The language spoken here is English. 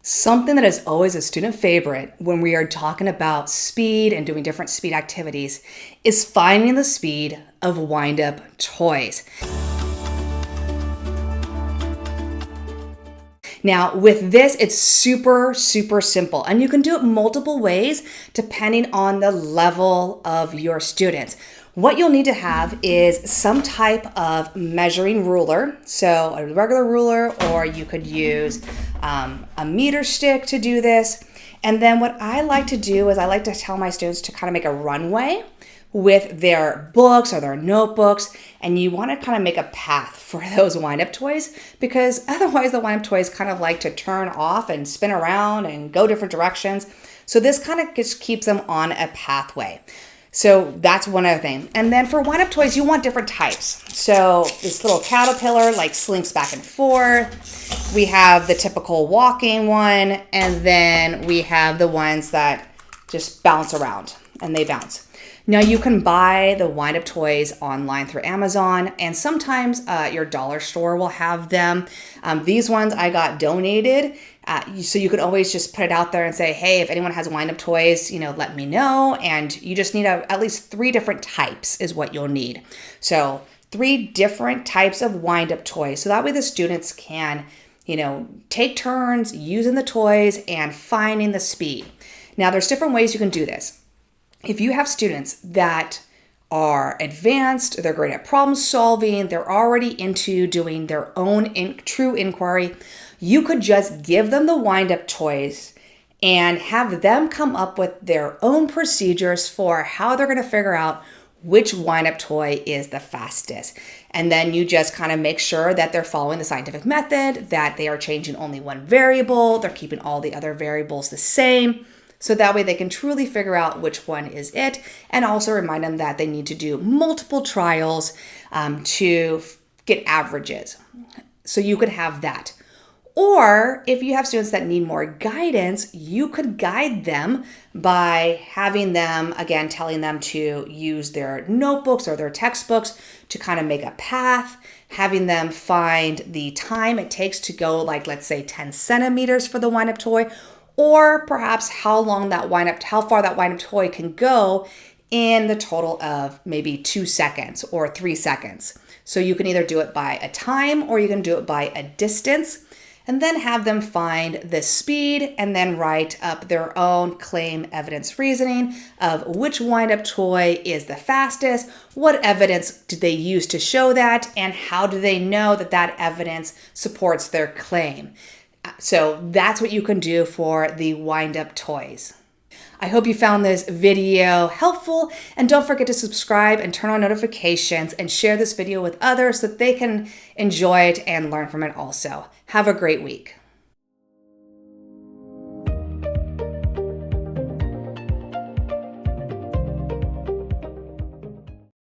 Something that is always a student favorite when we are talking about speed and doing different speed activities is finding the speed of wind-up toys. Now, with this, it's super simple, and you can do it multiple ways depending on the level of your students. What you'll need to have is some type of measuring ruler, so a regular ruler, or you could use a meter stick to do this. And then what I like to do is I like to tell my students to kind of make a runway with their books or their notebooks, and you want to kind of make a path for those wind-up toys, because otherwise the wind-up toys kind of like to turn off and spin around and go different directions. So this kind of just keeps them on a pathway. So that's one other thing. And then for wind-up toys, you want different types. So this little caterpillar like slinks back and forth. We have the typical walking one, and then we have the ones that just bounce around and they bounce. Now you can buy the wind-up toys online through Amazon, and sometimes your dollar store will have them. These ones I got donated, so you can always just put it out there and say, hey, if anyone has wind-up toys, let me know. And you just need at least 3 different types is what you'll need. So 3 different types of wind-up toys. So that way the students can, take turns using the toys and finding the speed. Now there's different ways you can do this. If you have students that are advanced, they're great at problem solving, they're already into doing their own true inquiry, you could just give them the wind-up toys and have them come up with their own procedures for how they're going to figure out which wind-up toy is the fastest. And then you just kind of make sure that they're following the scientific method, that they are changing only one variable, they're keeping all the other variables the same. So that way they can truly figure out which one is it, and also remind them that they need to do multiple trials to get averages. So you could have that. Or if you have students that need more guidance, you could guide them by having them, again, telling them to use their notebooks or their textbooks to kind of make a path, having them find the time it takes to go, like, let's say 10 centimeters for the wind-up toy, or perhaps how far that wind-up toy can go in the total of maybe 2 seconds or 3 seconds. So you can either do it by a time or you can do it by a distance, and then have them find the speed and then write up their own claim evidence reasoning of which wind-up toy is the fastest, what evidence did they use to show that, and how do they know that that evidence supports their claim. So that's what you can do for the wind-up toys. I hope you found this video helpful, and don't forget to subscribe and turn on notifications and share this video with others so that they can enjoy it and learn from it also. Have a great week.